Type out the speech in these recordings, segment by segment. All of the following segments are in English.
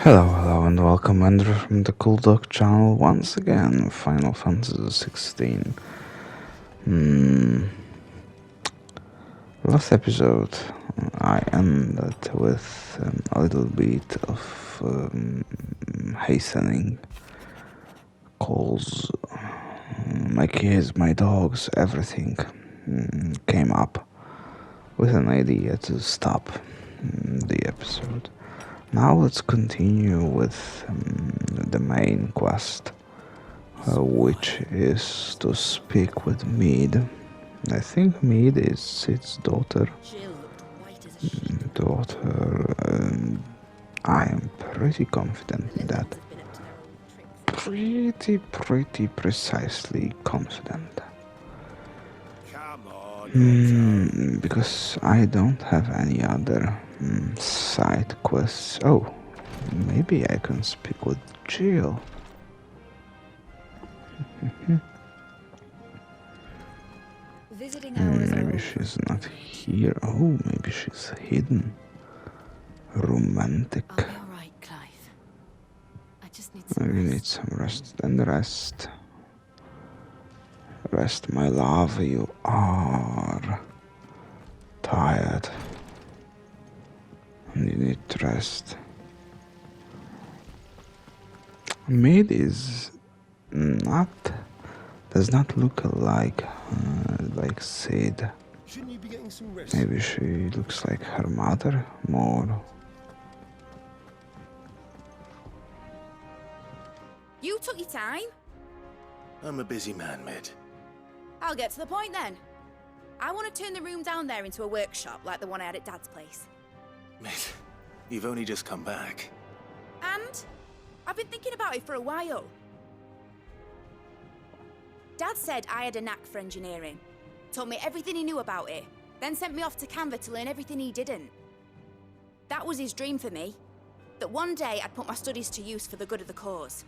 Hello, and welcome, Andrew from the Cool Dog channel once again. Final Fantasy XVI. Last episode, I ended with a little bit of hastening calls. My kids, my dogs, everything came up with an idea to stop the episode. Now let's continue with the main quest, which is to speak with Mead. I think Mead is Sid's daughter. I am pretty confident in that. Pretty precisely confident. Because I don't have any other side quests. Oh, maybe I can speak with Jill. Maybe she's not here. Oh, maybe she's hidden. Romantic. I'll be alright, Clive. I just need some Maybe you need some rest. Then rest. Rest, my love. You are tired. And you need to rest. Maid is not... does not look like Sid. Shouldn't you be getting some rest? Maybe she looks like her mother more. You took your time? I'm a busy man, Mid. I'll get to the point then. I want to turn the room down there into a workshop like the one I had at Dad's place. Mid, you've only just come back. And I've been thinking about it for a while. Dad said I had a knack for engineering. Told me everything he knew about it. Then sent me off to Canva to learn everything he didn't. That was his dream for me. That one day I'd put my studies to use for the good of the cause.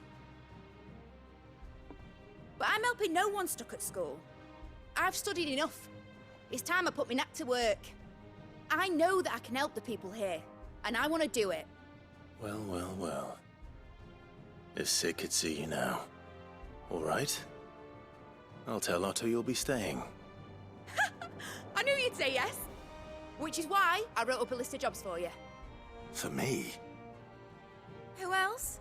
But I'm helping no one stuck at school. I've studied enough. It's time I put my knack to work. I know that I can help the people here, and I want to do it. Well. If Sid could see you now. All right? I'll tell Otto you'll be staying. I knew you'd say yes. Which is why I wrote up a list of jobs for you. For me? Who else?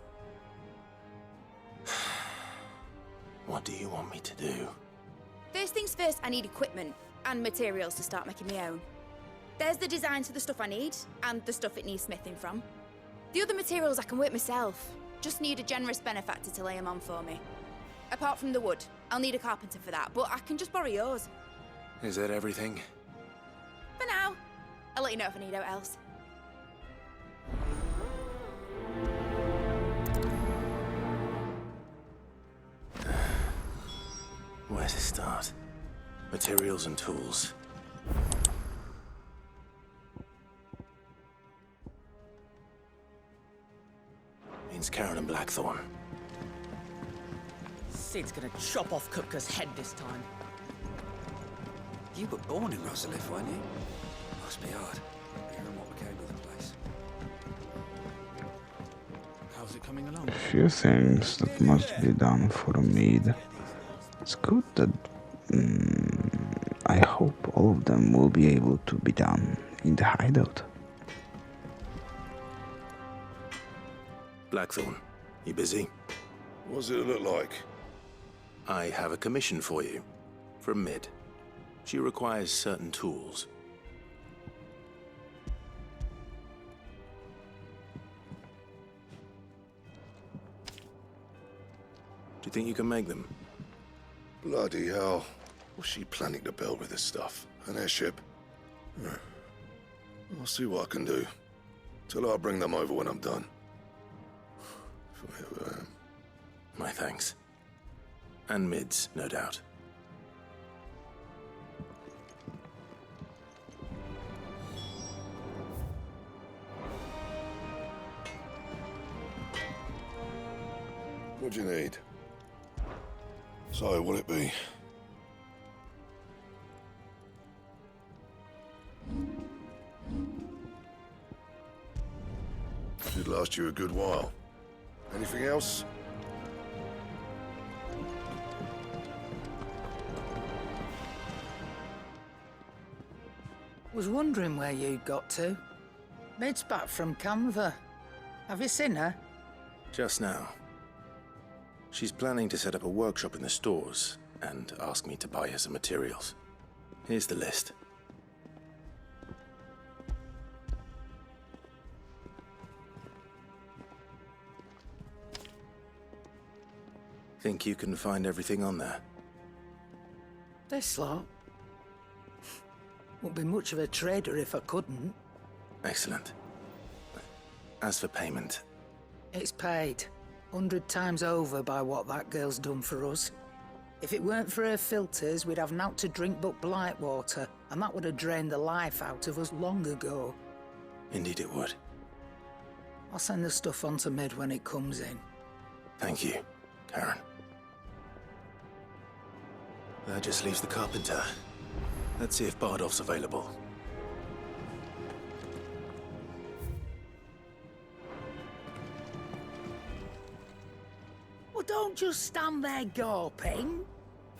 What do you want me to do? First things first, I need equipment and materials to start making my own. There's the designs for the stuff I need, and the stuff it needs smithing from. The other materials I can work myself. Just need a generous benefactor to lay them on for me. Apart from the wood, I'll need a carpenter for that, but I can just borrow yours. Is that everything? For now. I'll let you know if I need out else. Where to start? Materials and tools. Means Karen and Blackthorn. Sid's gonna chop off Kupka's head this time. You were born in Rosalith, weren't you? Must be hard, hearing what became of the place. How's it coming along? A few things that must be done for a Mead. It's good that I hope all of them will be able to be done in the hideout. Blackthorn, you busy? What's it look like? I have a commission for you. From Mid. She requires certain tools. Do you think you can make them? Bloody hell. What's she planning to build with this stuff? An airship? I'll see what I can do. Till I'll bring them over when I'm done. If I ever am. My thanks. And Mid's, no doubt. What do you need? So, what'll it be? Should last you a good while. Anything else? Was wondering where you'd got to. Mid's back from Canva. Have you seen her? Just now. She's planning to set up a workshop in the stores and ask me to buy her some materials. Here's the list. Think you can find everything on there? This lot. Wouldn't be much of a trader if I couldn't. Excellent. As for payment, It's paid. 100 times over by what that girl's done for us. If it weren't for her filters, we'd have naught to drink but blight water, and that would have drained the life out of us long ago. indeed it would. I'll send the stuff on to Mid when it comes in. Thank you, Karen. That just leaves the carpenter. Let's see if Bardolph's available. Well, don't just stand there gawping.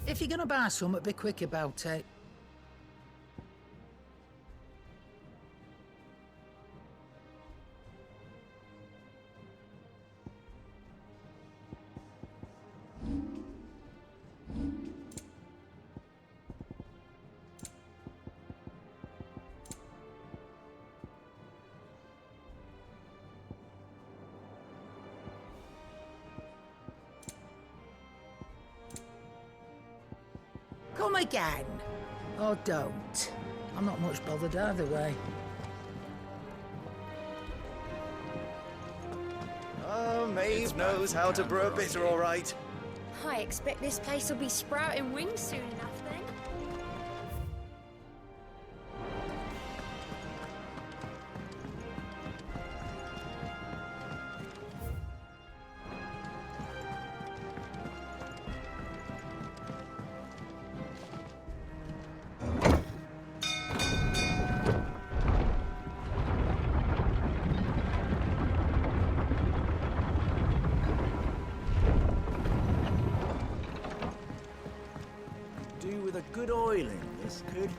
If you're gonna buy something, be quick about it. Come again. Or don't. I'm not much bothered either way. Oh, Maeve knows how to brew a bitter, all right. I expect this place will be sprouting wings soon enough then. Do with a good oiling, this could.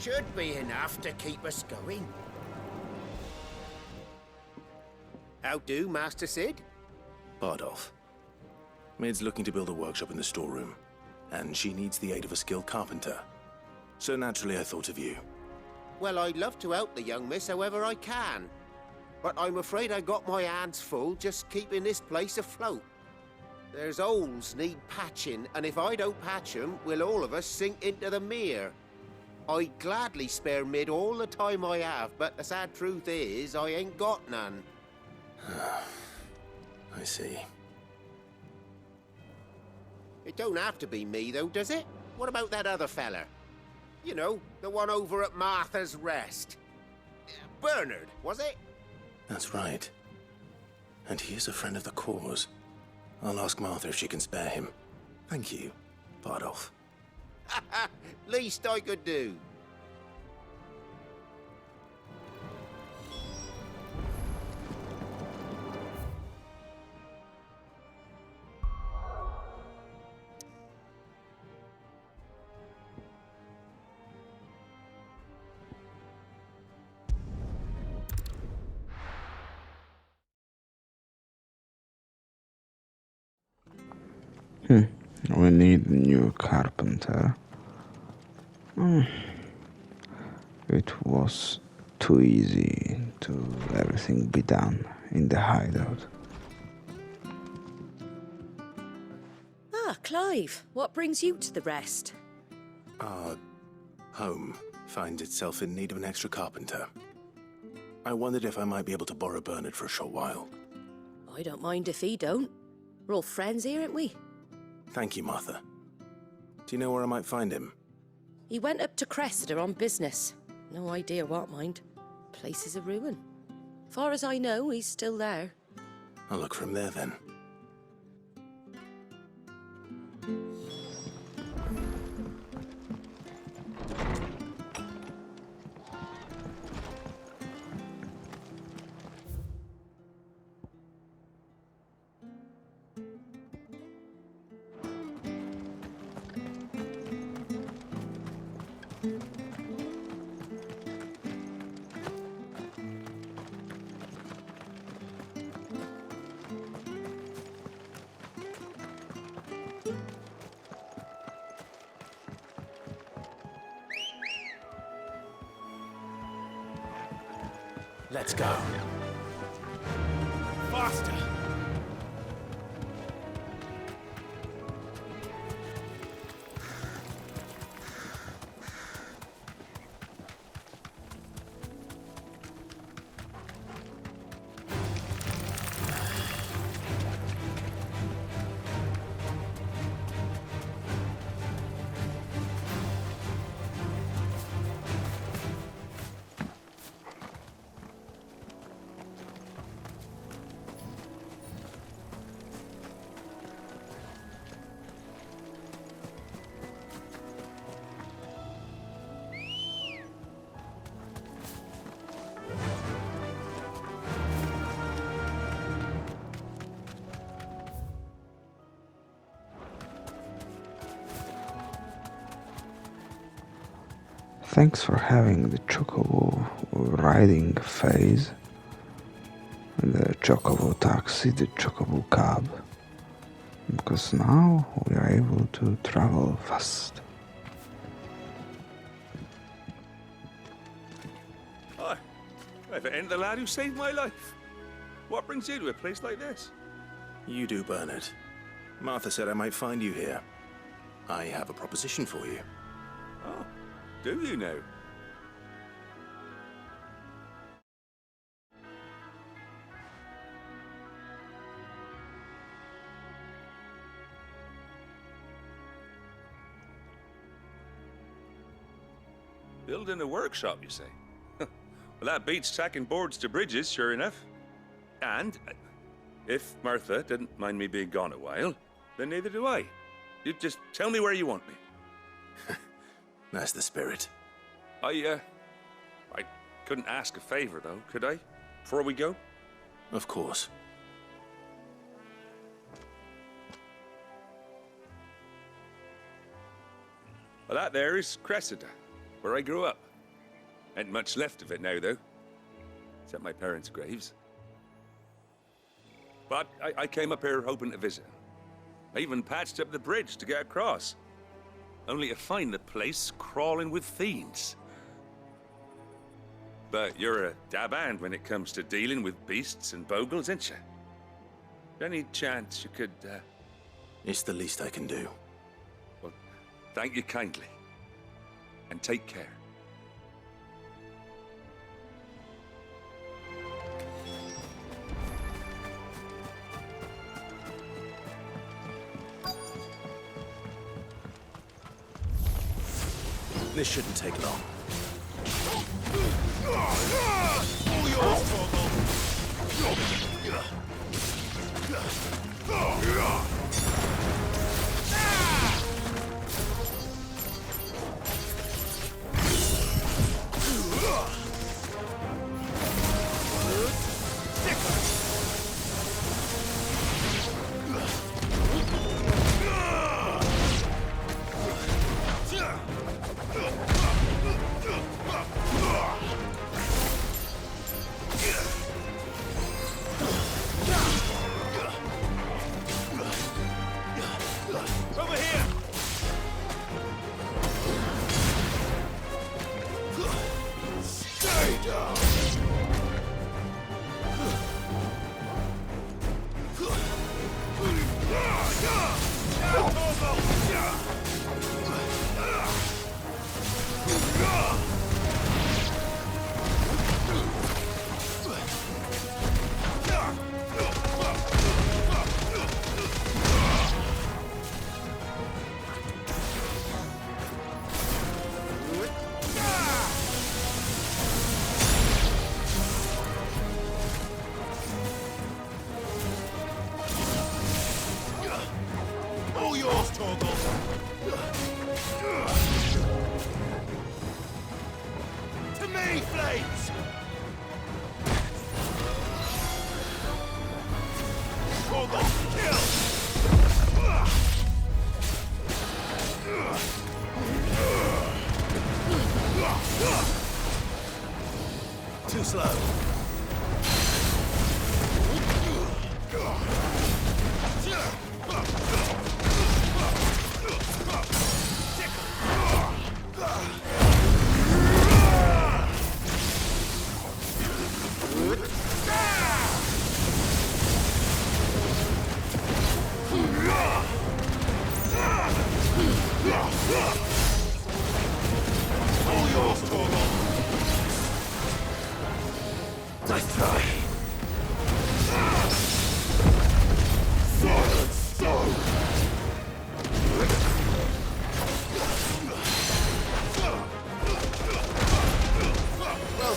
Should be enough to keep us going. How do, Master Sid? Bardolph. Mid's looking to build a workshop in the storeroom, and she needs the aid of a skilled carpenter. So naturally I thought of you. Well, I'd love to help the young miss however I can. But I'm afraid I got my hands full just keeping this place afloat. There's holes need patching, and if I don't patch them, will all of us sink into the mere. I'd gladly spare Mid all the time I have, but the sad truth is, I ain't got none. I see. It don't have to be me, though, does it? What about that other fella? You know, the one over at Martha's Rest. Bernard, was it? That's right. And he is a friend of the cause. I'll ask Martha if she can spare him. Thank you, Bardolph. Least I could do. We need a new carpenter. It was too easy to everything be done in the hideout. Ah, Clive, what brings you to the Rest? Our home finds itself in need of an extra carpenter. I wondered if I might be able to borrow Bernard for a short while. I don't mind if he don't. We're all friends here, aren't we? Thank you, Martha. Do you know where I might find him? He went up to Cressida on business. No idea what, mind. Place is a ruin. Far as I know, he's still there. I'll look for him there then. Let's go. Faster! Thanks for having the Chocobo riding phase, the Chocobo taxi, the Chocobo cab, because now we are able to travel fast. Hi, if it ain't the lad who saved my life. What brings you to a place like this? You do, Bernard. Martha said I might find you here. I have a proposition for you. Oh, do you now? Building a workshop, you say? Well, that beats tacking boards to bridges, sure enough. And if Martha didn't mind me being gone a while, then neither do I. You just tell me where you want me. That's the spirit. I couldn't ask a favor, though, could I? Before we go? Of course. Well, that there is Cressida, where I grew up. Ain't much left of it now, though. Except my parents' graves. But I came up here hoping to visit. I even patched up the bridge to get across. Only to find the place crawling with fiends. But you're a dab hand when it comes to dealing with beasts and bogles, ain't you? Any chance you could, It's the least I can do. Well, thank you kindly. And take care. This shouldn't take long. All yours, Torgal! Over here! Stay down! All yours, Torgal! To me, Blades! Torgal, kill! Too slow.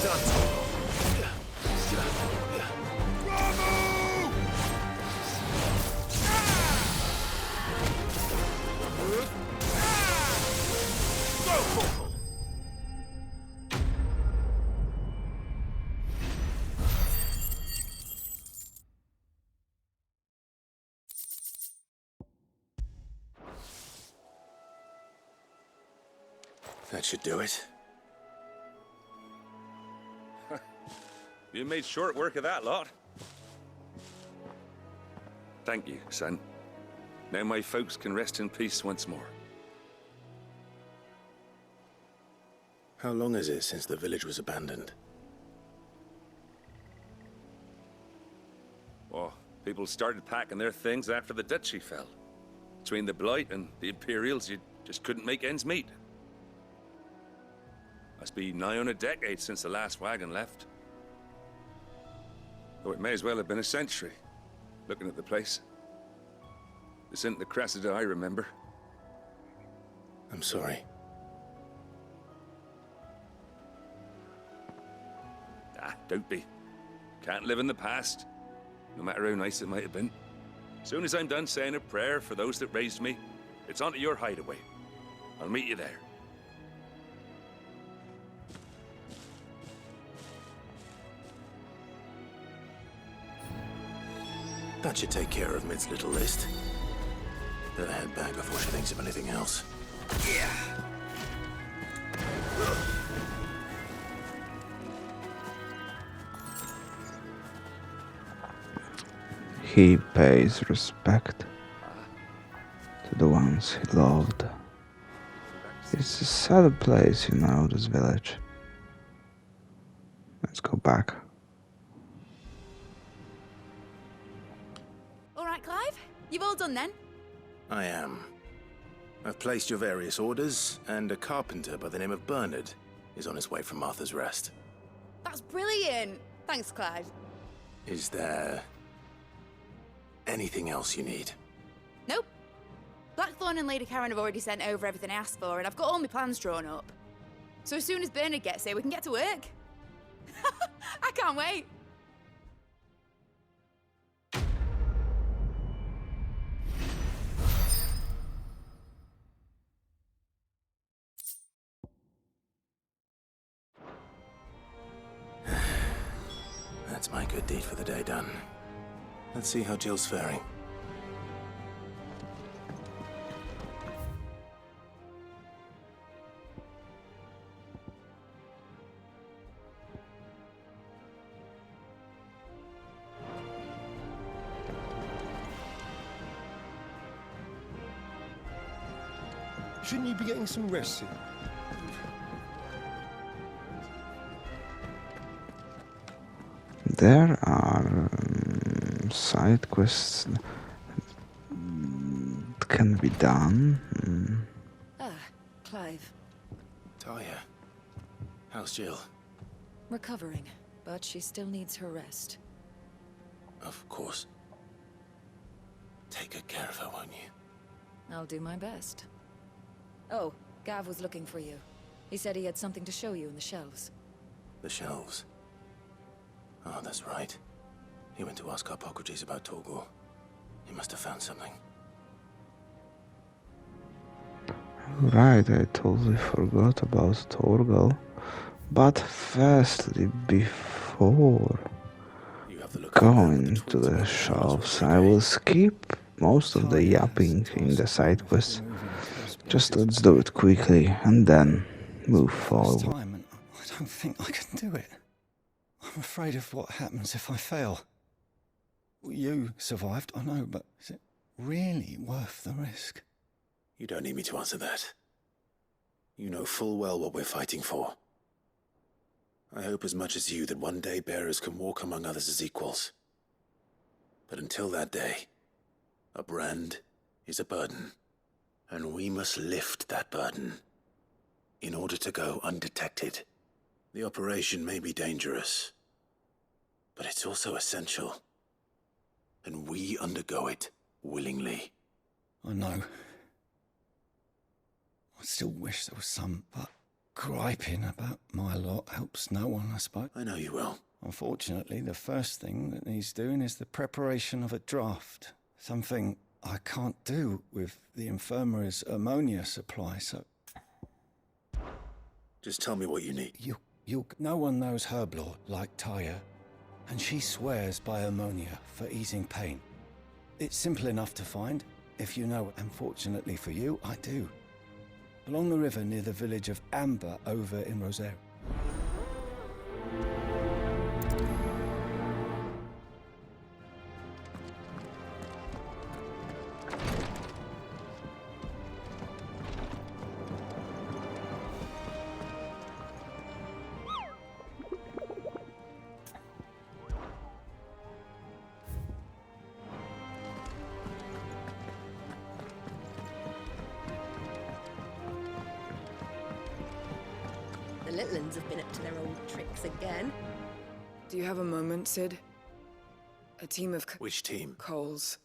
done, That should do it. You made short work of that lot. Thank you, son. Now my folks can rest in peace once more. How long is it since the village was abandoned? Oh, people started packing their things after the duchy fell. Between the Blight and the Imperials, you just couldn't make ends meet. Must be nigh on a decade since the last wagon left. Though it may as well have been a century, looking at the place. This isn't the Cressida I remember. I'm sorry. Ah, don't be. Can't live in the past, no matter how nice it might have been. Soon as I'm done saying a prayer for those that raised me, it's on to your hideaway. I'll meet you there. That should take care of Mid's little list. Better head back before she thinks of anything else. Yeah. He pays respect to the ones he loved. It's a sad place, you know, this village. Let's go back. All right, Clive? You've all done then? I am. I've placed your various orders, and a carpenter by the name of Bernard is on his way from Martha's Rest. That's brilliant. Thanks, Clive. Is there anything else you need? Nope. Blackthorn and Lady Karen have already sent over everything I asked for, and I've got all my plans drawn up. So as soon as Bernard gets here, we can get to work. I can't wait. That's my good deed for the day done. Let's see how Jill's faring. Shouldn't you be getting some rest soon? There are side quests that can be done. Ah, Clive. Talia, how's Jill? Recovering, but she still needs her rest. Of course. Take good care of her, won't you? I'll do my best. Oh, Gav was looking for you. He said he had something to show you in the shelves. The shelves. Oh, that's right. He went to ask Hippocrates about Torgor. He must have found something. Right, I totally forgot about Torgal. But firstly, before going to the shelves, I will skip most of the yapping in the side quests. Just let's do it quickly and then move forward. I don't think I can do it. I'm afraid of what happens if I fail. You survived, I know, but is it really worth the risk? You don't need me to answer that. You know full well what we're fighting for. I hope as much as you that one day bearers can walk among others as equals. But until that day, a brand is a burden, and we must lift that burden in order to go undetected. The operation may be dangerous, but it's also essential, and we undergo it willingly. I know. I still wish there was some, but griping about my lot helps no one, I suppose. I know you will. Unfortunately, the first thing that needs doing is the preparation of a draft. Something I can't do with the infirmary's ammonia supply, so... Just tell me what you need. No one knows Herblore like Taya, and she swears by ammonia for easing pain. It's simple enough to find, if you know. Unfortunately for you, I do. Along the river near the village of Amber over in Rosaire. The little uns have been up to their old tricks again. Do you have a moment, Sid? A team of... Which team? Coles.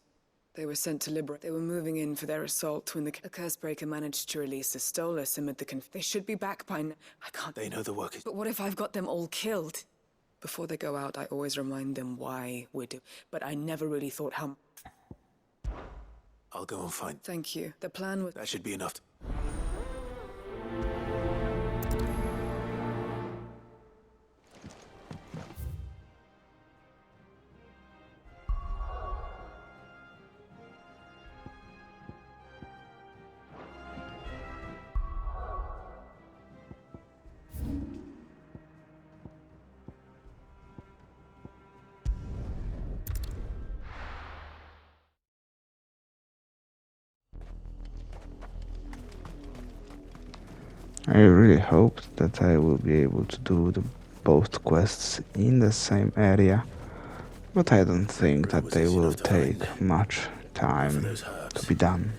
They were sent to liberate. They were moving in for their assault when a Cursebreaker managed to release a Stolas amid the They should be back by now. I can't... They know the work is... But what if I've got them all killed? Before they go out, I always remind them why we're doing... But I never really thought how... I'll go and find... Thank you. The plan was... That should be enough. I really hope that I will be able to do both quests in the same area, but I don't think that they will take much time to be done.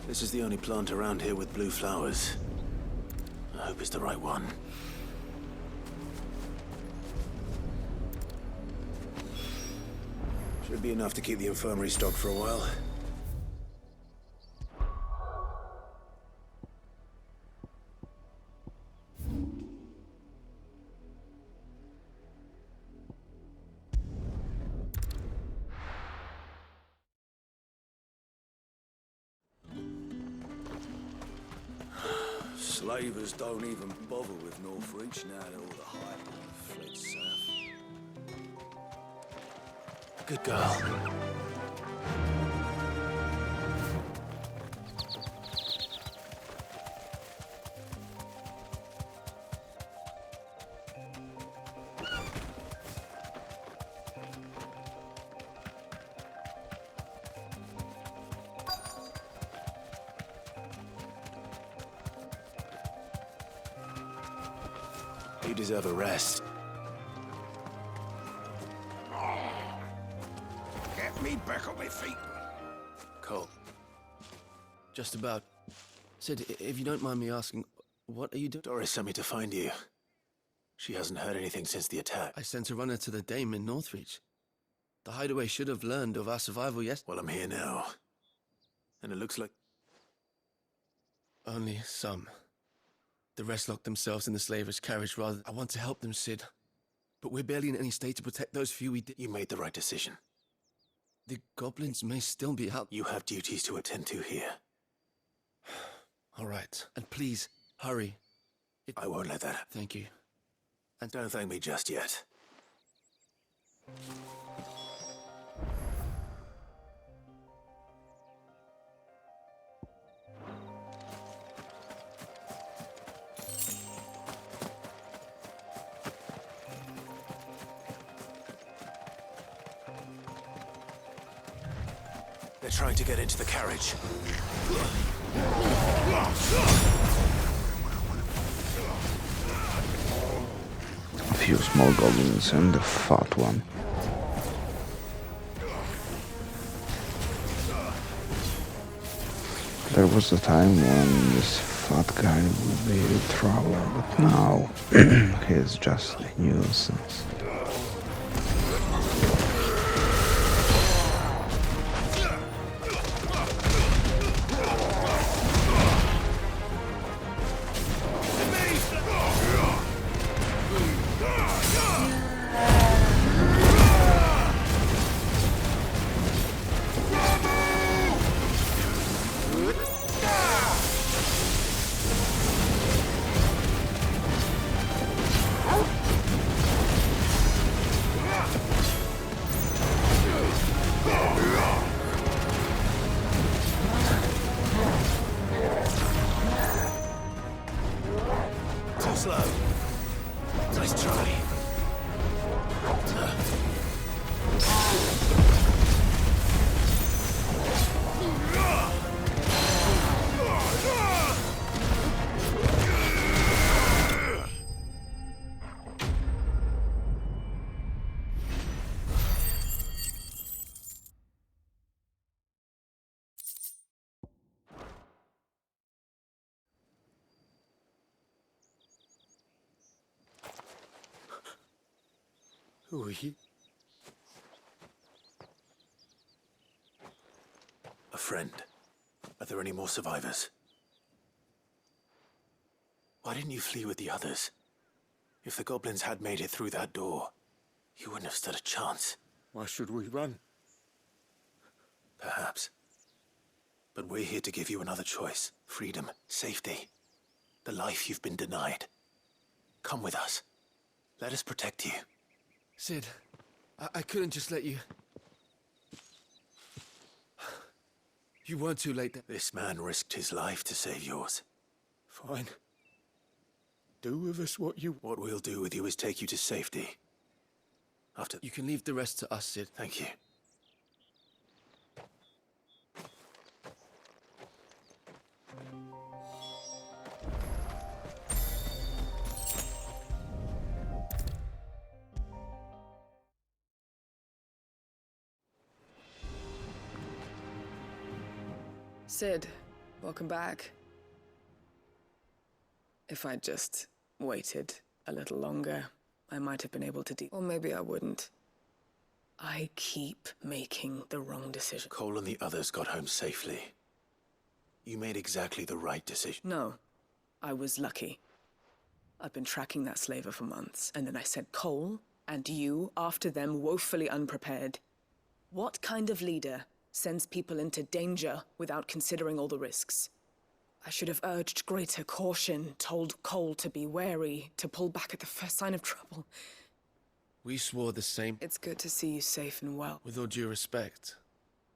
This is the only plant around here with blue flowers. I hope it's the right one. Should be enough to keep the infirmary stocked for a while. Slavers don't even bother with Northreach now that all the highborn fled south. Good girl. You deserve a rest. Get me back on my feet. Cole. Just about. Sid, if you don't mind me asking, what are you doing? Doris sent me to find you. She hasn't heard anything since the attack. I sent a runner to the Dame in Northreach. The hideaway should have learned of our survival yesterday. Well, I'm here now. And it looks like... Only some. The rest locked themselves in the slaver's carriage rather. I want to help them, Sid. But we're barely in any state to protect those few we did. You made the right decision. The goblins may still be out. You have duties to attend to here. All right. And please, hurry. I won't let that happen. Thank you. And don't thank me just yet. They're trying to get into the carriage. A few small goblins and the fat one. There was a time when this fat guy would be in trouble, but now he's just a nuisance. Who are you? A friend. Are there any more survivors? Why didn't you flee with the others? If the goblins had made it through that door, you wouldn't have stood a chance. Why should we run? Perhaps. But we're here to give you another choice. Freedom, safety, the life you've been denied. Come with us. Let us protect you. Sid, I couldn't just let you... You weren't too late then. This man risked his life to save yours. Fine. Do with us what you... What we'll do with you is take you to safety. After... You can leave the rest to us, Sid. Thank you. Sid, welcome back. If I'd just waited a little longer, I might have been able to or maybe I wouldn't. I keep making the wrong decision. Cole and the others got home safely. You made exactly the right decision. No, I was lucky. I've been tracking that slaver for months, and then I sent Cole and you after them woefully unprepared. What kind of leader sends people into danger without considering all the risks? I should have urged greater caution, told Cole to be wary, to pull back at the first sign of trouble. We swore the same. It's good to see you safe and well. With all due respect,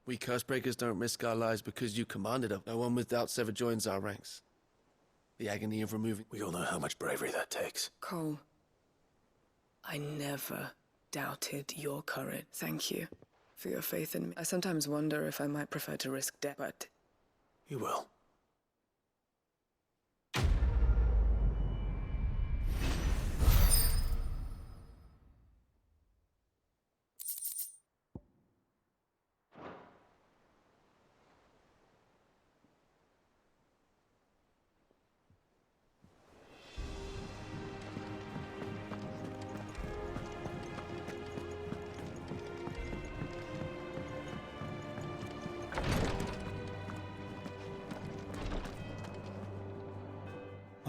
we Cursebreakers don't risk our lives because you commanded us. No one without sever joins our ranks. The agony of removing... We all know how much bravery that takes. Cole, I never doubted your courage. Thank you for your faith in me. I sometimes wonder if I might prefer to risk death, but... You will.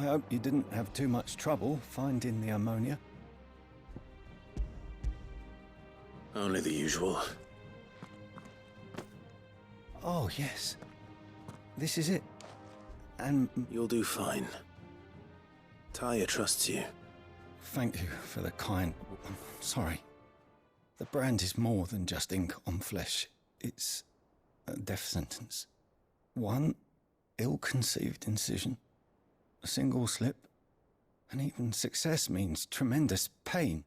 I hope you didn't have too much trouble finding the ammonia. Only the usual. Oh, yes. This is it. And... You'll do fine. Taya trusts you. Thank you for the kind... I'm sorry. The brand is more than just ink on flesh. It's a death sentence. One ill-conceived incision, a single slip, and even success means tremendous pain.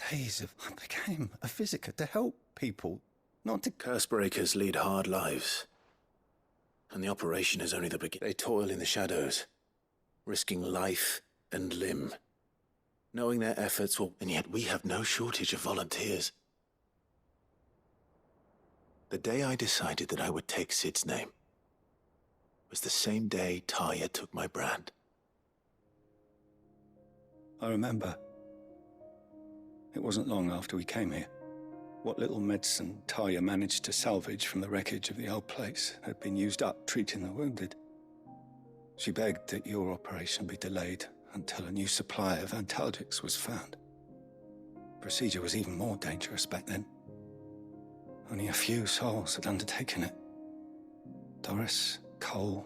Days of... I became a physiker to help people, not to... Cursebreakers lead hard lives. And the operation is only the beginning. They toil in the shadows, risking life and limb, knowing their efforts will... And yet we have no shortage of volunteers. The day I decided that I would take Sid's name was the same day Taya took my brand. I remember. It wasn't long after we came here. What little medicine Taya managed to salvage from the wreckage of the old place had been used up treating the wounded. She begged that your operation be delayed until a new supply of antalgics was found. Procedure was even more dangerous back then. Only a few souls had undertaken it. Doris, Cole,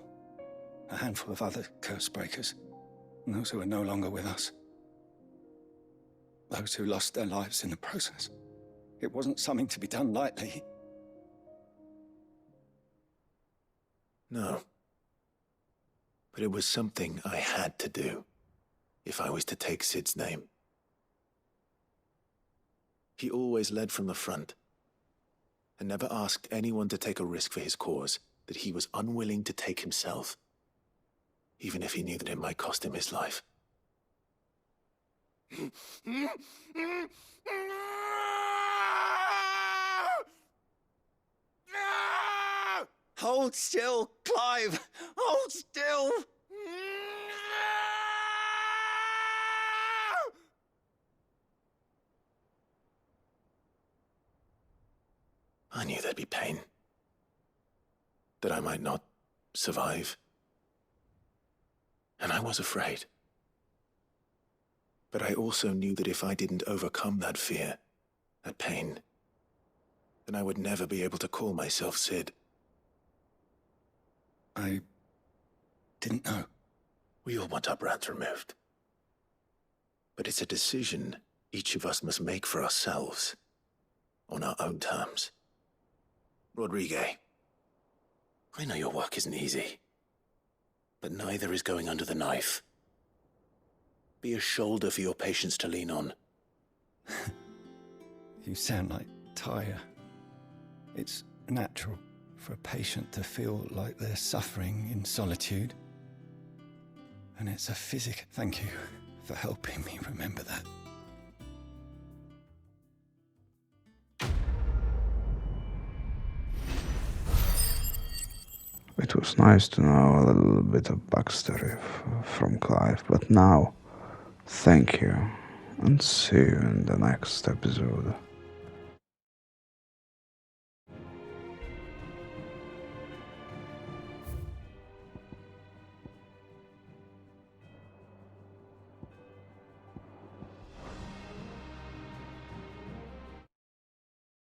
a handful of other Cursebreakers, and those who are no longer with us. Those who lost their lives in the process. It wasn't something to be done lightly. No. But it was something I had to do, if I was to take Sid's name. He always led from the front, and never asked anyone to take a risk for his cause that he was unwilling to take himself, even if he knew that it might cost him his life. Hold still, Clive! Hold still! I knew there'd be pain. That I might not survive. And I was afraid. But I also knew that if I didn't overcome that fear, that pain, then I would never be able to call myself Sid. I didn't know. We all want our brands removed. But it's a decision each of us must make for ourselves, on our own terms. Rodriguez, I know your work isn't easy, but neither is going under the knife. Be a shoulder for your patients to lean on. You sound like Taya. It's natural for a patient to feel like they're suffering in solitude. And it's a physic. Thank you for helping me remember that. It was nice to know a little bit of backstory from Clive, but now, thank you, and see you in the next episode.